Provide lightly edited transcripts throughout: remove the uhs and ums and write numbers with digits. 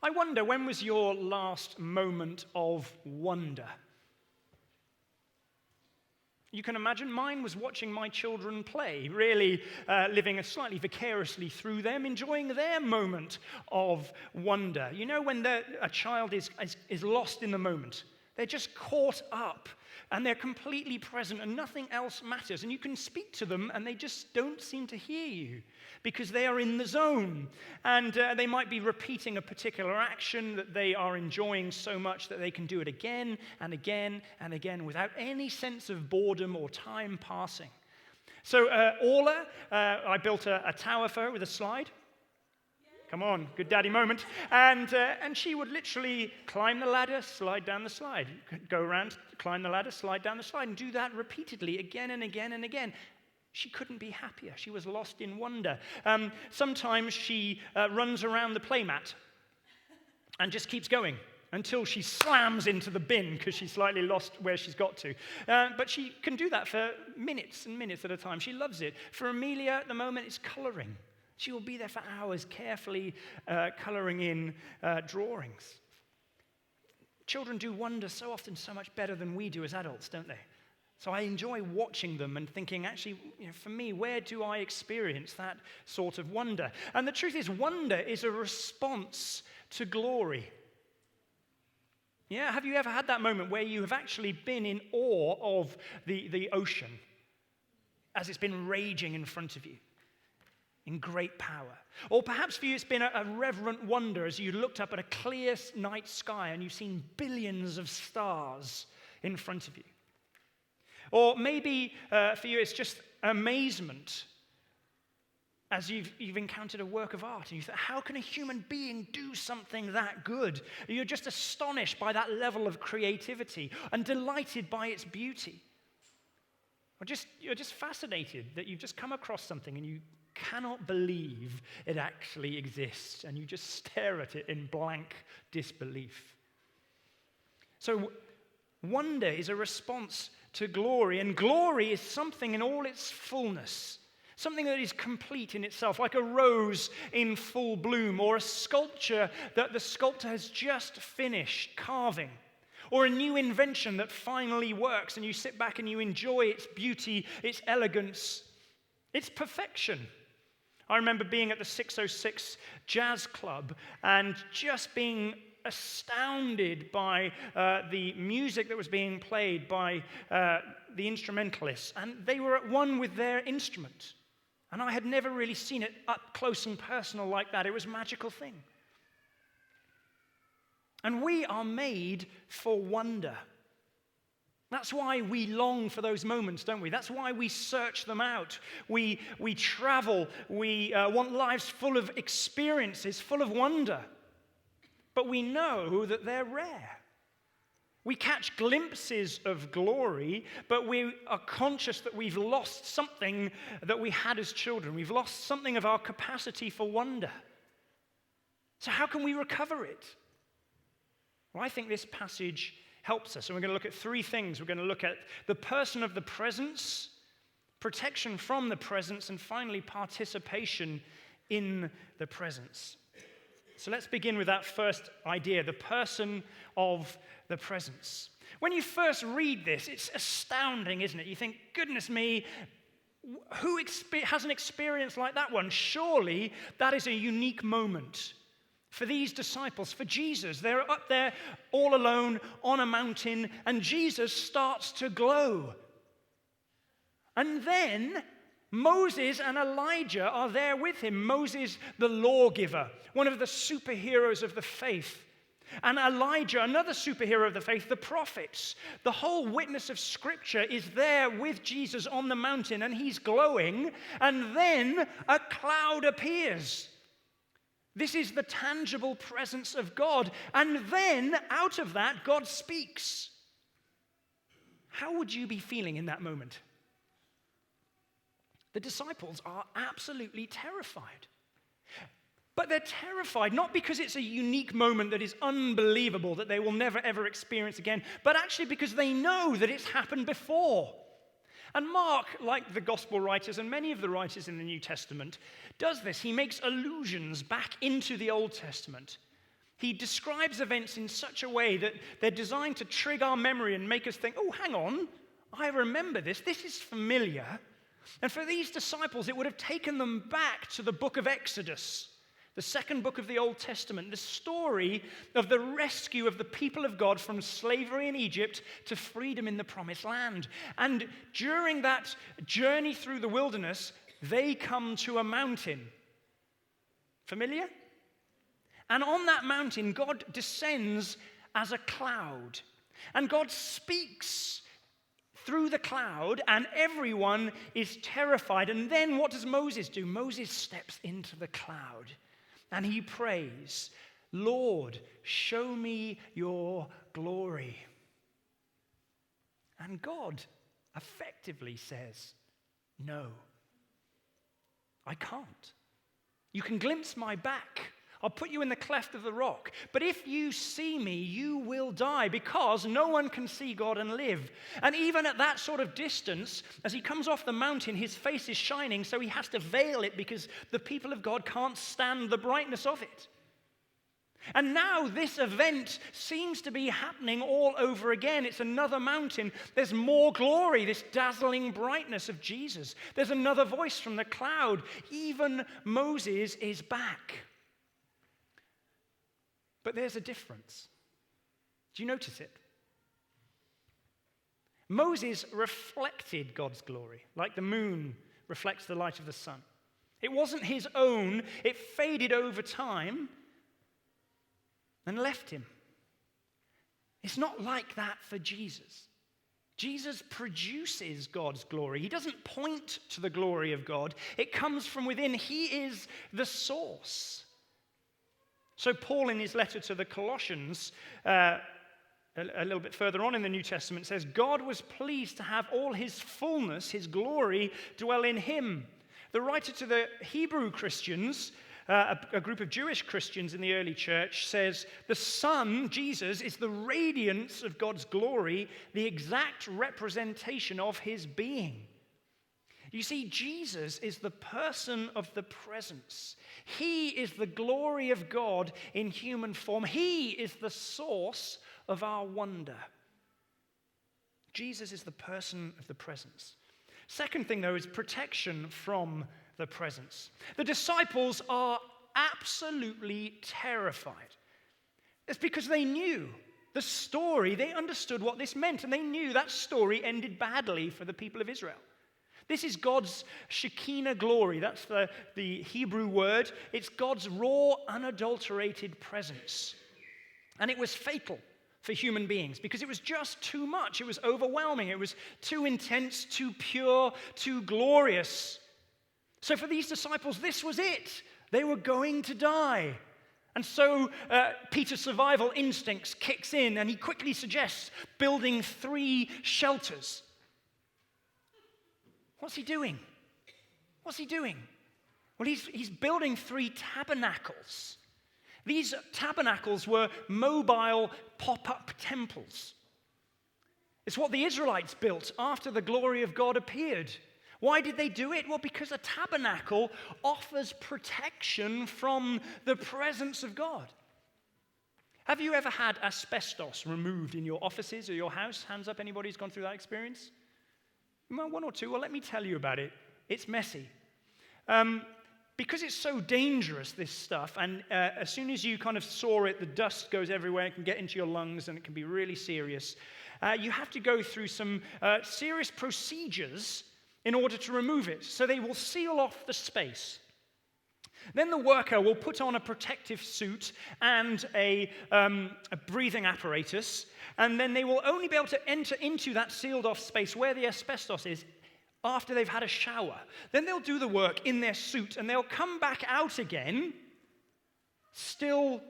I wonder, when was your last moment of wonder? You can imagine mine was watching my children play, really living slightly vicariously through them, enjoying their moment of wonder. You know, when a child is lost in the moment, they're just caught up and they're completely present and nothing else matters. And you can speak to them and they just don't seem to hear you because they are in the zone. And they might be repeating a particular action that they are enjoying so much that they can do it again and again and again without any sense of boredom or time passing. So Orla, I built a tower for her with a slide. Come on, good daddy moment. And she would literally climb the ladder, slide down the slide. Go around, climb the ladder, slide down the slide, and do that repeatedly again and again and again. She couldn't be happier. She was lost in wonder. Sometimes she runs around the playmat and just keeps going until she slams into the bin because she's slightly lost where she's got to. But she can do that for minutes and minutes at a time. She loves it. For Amelia, at the moment, it's coloring. She will be there for hours, carefully coloring in drawings. Children do wonder so often so much better than we do as adults, don't they? So I enjoy watching them and thinking, actually, for me, where do I experience that sort of wonder? And the truth is, wonder is a response to glory. Yeah, have you ever had that moment where you have actually been in awe of the ocean as it's been raging in front of you in great power? Or perhaps for you it's been a reverent wonder as you looked up at a clear night sky and you've seen billions of stars in front of you. Or maybe for you it's just amazement as you've encountered a work of art and you think, how can a human being do something that good? You're just astonished by that level of creativity and delighted by its beauty. Or you're just fascinated that you've just come across something and you cannot believe it actually exists, and you just stare at it in blank disbelief. So wonder is a response to glory, and glory is something in all its fullness, something that is complete in itself, like a rose in full bloom, or a sculpture that the sculptor has just finished carving, or a new invention that finally works, and you sit back and you enjoy its beauty, its elegance, its perfection. I remember being at the 606 Jazz Club and just being astounded by the music that was being played by the instrumentalists. And they were at one with their instrument. And I had never really seen it up close and personal like that. It was a magical thing. And we are made for wonder. That's why we long for those moments, don't we? That's why we search them out. We travel. We want lives full of experiences, full of wonder. But we know that they're rare. We catch glimpses of glory, but we are conscious that we've lost something that we had as children. We've lost something of our capacity for wonder. So how can we recover it? Well, I think this passage helps us. And we're going to look at three things. We're going to look at the person of the presence, protection from the presence, and finally, participation in the presence. So let's begin with that first idea, the person of the presence. When you first read this, it's astounding, isn't it? You think, goodness me, who has an experience like that one? Surely that is a unique moment. For these disciples, for Jesus, they're up there all alone on a mountain, and Jesus starts to glow. And then Moses and Elijah are there with him. Moses, the lawgiver, one of the superheroes of the faith. And Elijah, another superhero of the faith, the prophets. The whole witness of Scripture is there with Jesus on the mountain, and he's glowing. And then a cloud appears. This is the tangible presence of God. And then, out of that, God speaks. How would you be feeling in that moment? The disciples are absolutely terrified. But they're terrified, not because it's a unique moment that is unbelievable, that they will never, ever experience again, but actually because they know that it's happened before. And Mark, like the gospel writers and many of the writers in the New Testament, does this. He makes allusions back into the Old Testament. He describes events in such a way that they're designed to trigger our memory and make us think, oh, hang on, I remember this. This is familiar. And for these disciples, it would have taken them back to the book of Exodus, the second book of the Old Testament, the story of the rescue of the people of God from slavery in Egypt to freedom in the Promised Land. And during that journey through the wilderness, they come to a mountain. Familiar? And on that mountain, God descends as a cloud. And God speaks through the cloud, and everyone is terrified. And then what does Moses do? Moses steps into the cloud, and he prays, Lord, show me your glory. And God effectively says, no, I can't. You can glimpse my back. I'll put you in the cleft of the rock. But if you see me, you will die, because no one can see God and live. And even at that sort of distance, as he comes off the mountain, his face is shining, so he has to veil it because the people of God can't stand the brightness of it. And now this event seems to be happening all over again. It's another mountain. There's more glory, this dazzling brightness of Jesus. There's another voice from the cloud. Even Moses is back. But there's a difference. Do you notice it? Moses reflected God's glory, like the moon reflects the light of the sun. It wasn't his own. It faded over time and left him. It's not like that for Jesus. Jesus produces God's glory. He doesn't point to the glory of God. It comes from within. He is the source. So Paul, in his letter to the Colossians, a little bit further on in the New Testament, says, God was pleased to have all his fullness, his glory, dwell in him. The writer to the Hebrew Christians, a group of Jewish Christians in the early church, says, the Son, Jesus, is the radiance of God's glory, the exact representation of his being. You see, Jesus is the person of the presence. He is the glory of God in human form. He is the source of our wonder. Jesus is the person of the presence. Second thing, though, is protection from the presence. The disciples are absolutely terrified. It's because they knew the story. They understood what this meant, and they knew that story ended badly for the people of Israel. This is God's Shekinah glory. That's the Hebrew word. It's God's raw, unadulterated presence. And it was fatal for human beings because it was just too much. It was overwhelming. It was too intense, too pure, too glorious. So for these disciples, this was it. They were going to die. And so Peter's survival instincts kicks in, and he quickly suggests building 3 shelters. What's he doing? What's he doing? Well, he's building 3 tabernacles. These tabernacles were mobile pop-up temples. It's what the Israelites built after the glory of God appeared. Why did they do it? Well, because a tabernacle offers protection from the presence of God. Have you ever had asbestos removed in your offices or your house? Hands up, anybody who's gone through that experience? Well, 1 or 2. Well, let me tell you about it. It's messy. Because it's so dangerous, this stuff, and as soon as you kind of saw it, the dust goes everywhere. It can get into your lungs, and it can be really serious. You have to go through some serious procedures in order to remove it. So they will seal off the space. Then the worker will put on a protective suit and a breathing apparatus, and then they will only be able to enter into that sealed-off space where the asbestos is after they've had a shower. Then they'll do the work in their suit, and they'll come back out again, still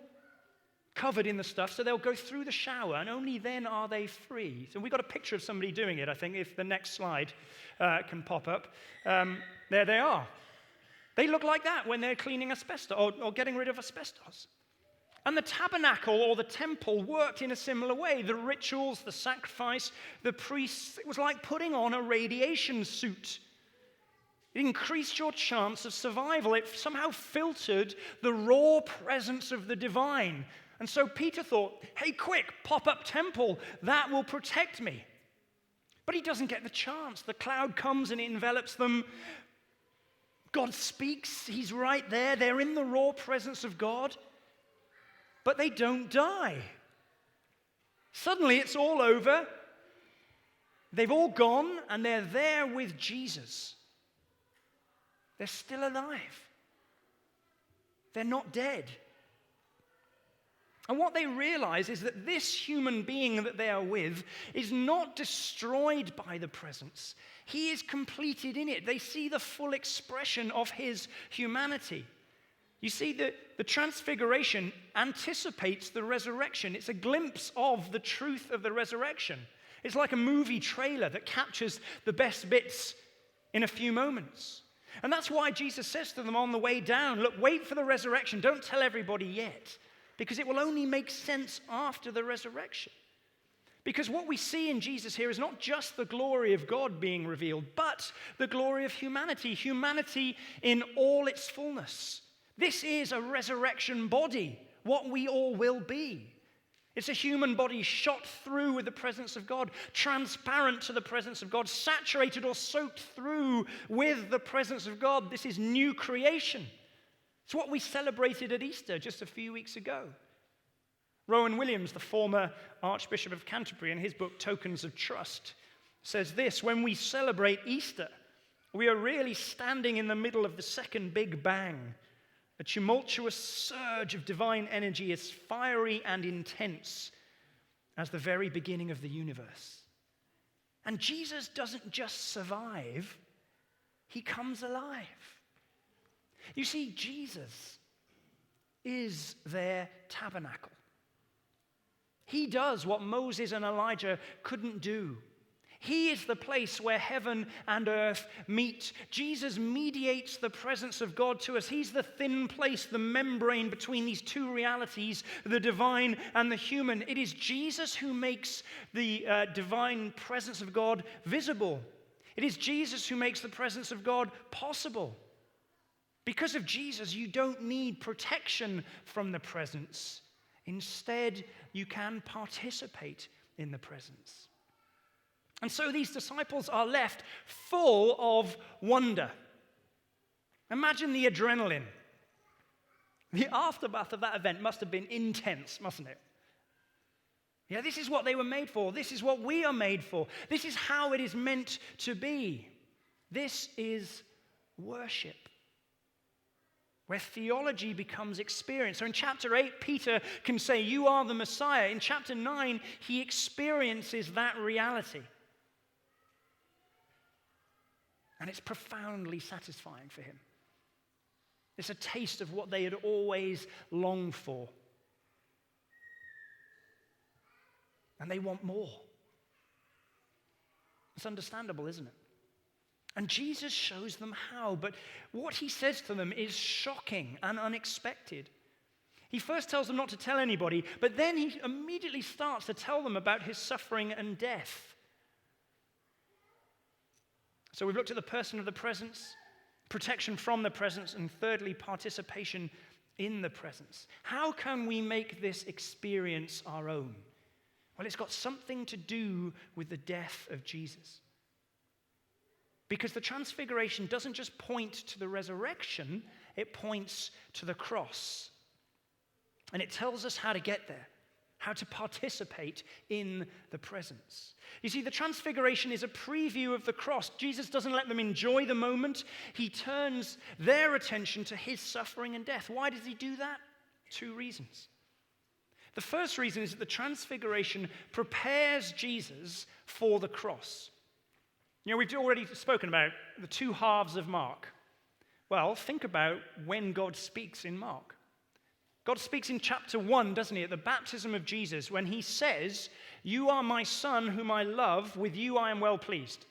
covered in the stuff, so they'll go through the shower, and only then are they free. So we've got a picture of somebody doing it, I think, if the next slide can pop up. There they are. They look like that when they're cleaning asbestos or getting rid of asbestos. And the tabernacle or the temple worked in a similar way. The rituals, the sacrifice, the priests, it was like putting on a radiation suit. It increased your chance of survival. It somehow filtered the raw presence of the divine. And so Peter thought, hey, quick, pop-up temple, that will protect me. But he doesn't get the chance. The cloud comes and it envelops them. God speaks. He's right there. They're in the raw presence of God. But they don't die. Suddenly it's all over. They've all gone and they're there with Jesus. They're still alive. They're not dead. And what they realize is that this human being that they are with is not destroyed by the presence. He is completed in it. They see the full expression of his humanity. You see, the transfiguration anticipates the resurrection. It's a glimpse of the truth of the resurrection. It's like a movie trailer that captures the best bits in a few moments. And that's why Jesus says to them on the way down, look, wait for the resurrection. Don't tell everybody yet. Because it will only make sense after the resurrection. Because what we see in Jesus here is not just the glory of God being revealed, but the glory of humanity. Humanity in all its fullness. This is a resurrection body, what we all will be. It's a human body shot through with the presence of God, transparent to the presence of God, saturated or soaked through with the presence of God. This is new creation. It's what we celebrated at Easter just a few weeks ago. Rowan Williams, the former Archbishop of Canterbury, in his book Tokens of Trust, says this: when we celebrate Easter, we are really standing in the middle of the second Big Bang, a tumultuous surge of divine energy as fiery and intense as the very beginning of the universe. And Jesus doesn't just survive, he comes alive. You see, Jesus is their tabernacle. He does what Moses and Elijah couldn't do. He is the place where heaven and earth meet. Jesus mediates the presence of God to us. He's the thin place, the membrane between these two realities, the divine and the human. It is Jesus who makes the divine presence of God visible. It is Jesus who makes the presence of God possible. Because of Jesus, you don't need protection from the presence. Instead, you can participate in the presence. And so these disciples are left full of wonder. Imagine the adrenaline. The aftermath of that event must have been intense, mustn't it? Yeah, this is what they were made for. This is what we are made for. This is how it is meant to be. This is worship, where theology becomes experience. So in chapter 8, Peter can say, you are the Messiah. In chapter 9, he experiences that reality. And it's profoundly satisfying for him. It's a taste of what they had always longed for. And they want more. It's understandable, isn't it? And Jesus shows them how, but what he says to them is shocking and unexpected. He first tells them not to tell anybody, but then he immediately starts to tell them about his suffering and death. So we've looked at the person of the presence, protection from the presence, and thirdly, participation in the presence. How can we make this experience our own? Well, it's got something to do with the death of Jesus. Because the transfiguration doesn't just point to the resurrection, it points to the cross. And it tells us how to get there, how to participate in the presence. You see, the transfiguration is a preview of the cross. Jesus doesn't let them enjoy the moment. He turns their attention to his suffering and death. Why does he do that? 2 reasons. The first reason is that the transfiguration prepares Jesus for the cross. You know, we've already spoken about the 2 halves of Mark. Well, think about when God speaks in Mark. God speaks in chapter 1, doesn't he, at the baptism of Jesus, when he says, "You are my son whom I love, with you I am well pleased."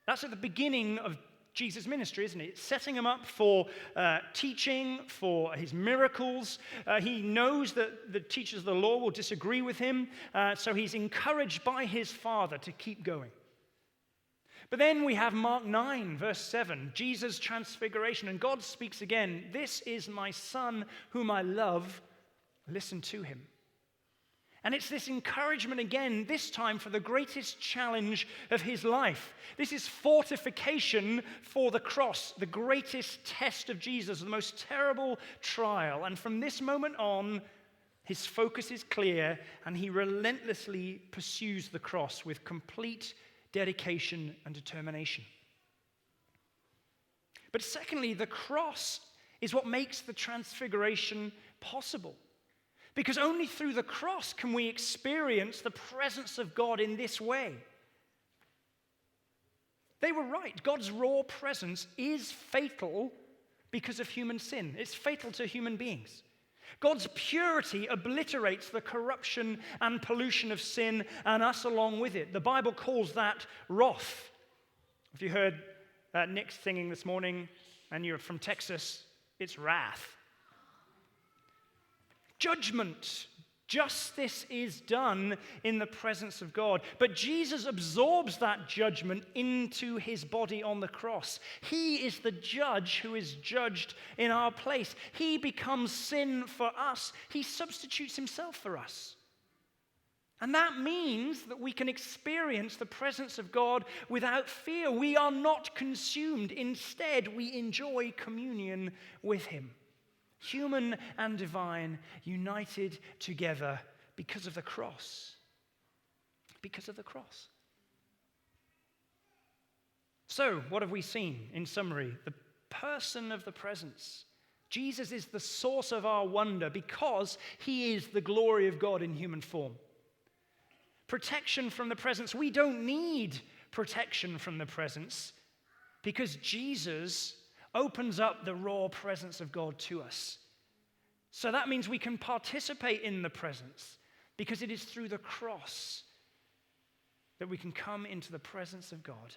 That's at the beginning of Jesus' ministry, isn't it? It's setting him up for teaching, for his miracles. He knows that the teachers of the law will disagree with him, so he's encouraged by his Father to keep going. But then we have Mark 9, verse 7, Jesus' transfiguration, and God speaks again, "This is my Son whom I love, listen to him." And it's this encouragement again, this time for the greatest challenge of his life. This is fortification for the cross, the greatest test of Jesus, the most terrible trial. And from this moment on, his focus is clear, and he relentlessly pursues the cross with complete dedication and determination. But secondly, the cross is what makes the transfiguration possible. Because only through the cross can we experience the presence of God in this way. They were right. God's raw presence is fatal because of human sin. It's fatal to human beings. God's purity obliterates the corruption and pollution of sin and us along with it. The Bible calls that wrath. If you heard Nick singing this morning and you're from Texas, it's wrath. Judgment, justice is done in the presence of God. But Jesus absorbs that judgment into his body on the cross. He is the judge who is judged in our place. He becomes sin for us. He substitutes himself for us. And that means that we can experience the presence of God without fear. We are not consumed. Instead, we enjoy communion with him. Human and divine, united together because of the cross. Because of the cross. So, what have we seen in summary? The person of the presence. Jesus is the source of our wonder because he is the glory of God in human form. Protection from the presence. We don't need protection from the presence because Jesus opens up the raw presence of God to us. So that means we can participate in the presence because it is through the cross that we can come into the presence of God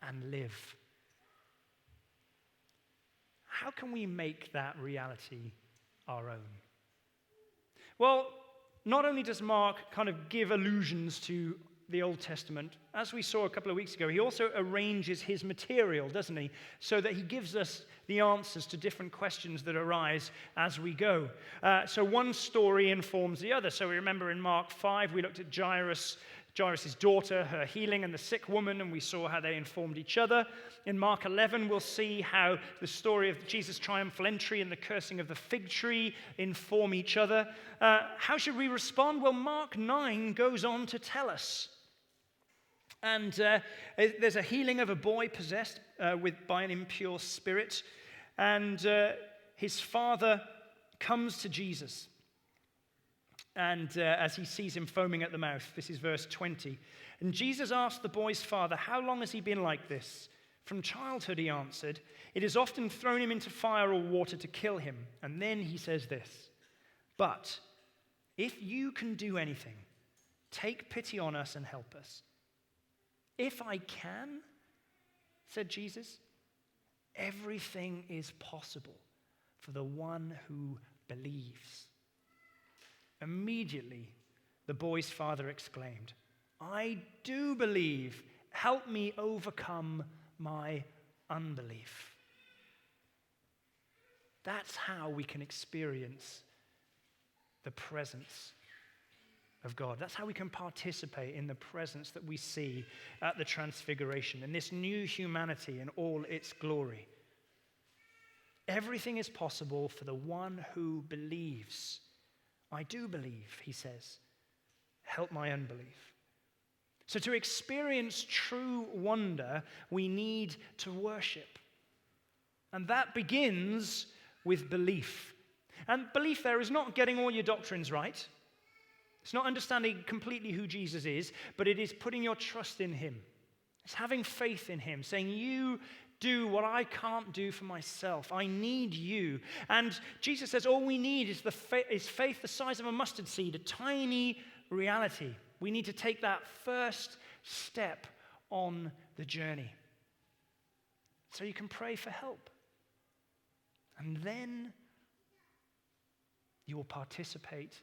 and live. How can we make that reality our own? Well, not only does Mark kind of give allusions to the Old Testament, as we saw a couple of weeks ago, he also arranges his material, doesn't he? So that he gives us the answers to different questions that arise as we go. So one story informs the other. So we remember in Mark 5, we looked at Jairus' daughter, her healing, and the sick woman, and we saw how they informed each other. In Mark 11, we'll see how the story of Jesus' triumphal entry and the cursing of the fig tree inform each other. How should we respond? Well, Mark 9 goes on to tell us. And there's a healing of a boy possessed by an impure spirit. And his father comes to Jesus. And as he sees him foaming at the mouth, this is verse 20. And Jesus asked the boy's father, "How long has he been like this?" "From childhood," he answered. "It has often thrown him into fire or water to kill him." And then he says this, "But if you can do anything, take pity on us and help us." "If I can," said Jesus, "everything is possible for the one who believes." Immediately, the boy's father exclaimed, "I do believe. Help me overcome my unbelief." That's how we can experience the presence of God. That's how we can participate in the presence that we see at the Transfiguration, in this new humanity in all its glory. Everything is possible for the one who believes. I do believe, he says. Help my unbelief. So to experience true wonder, we need to worship. And that begins with belief. And belief there is not getting all your doctrines right. It's not understanding completely who Jesus is, but it is putting your trust in him. It's having faith in him, saying, "You do what I can't do for myself. I need you." And Jesus says all we need is faith the size of a mustard seed, a tiny reality. We need to take that first step on the journey. So you can pray for help. And then you will participate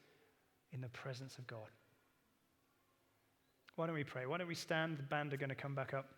in the presence of God. Why don't we pray? Why don't we stand? The band are going to come back up.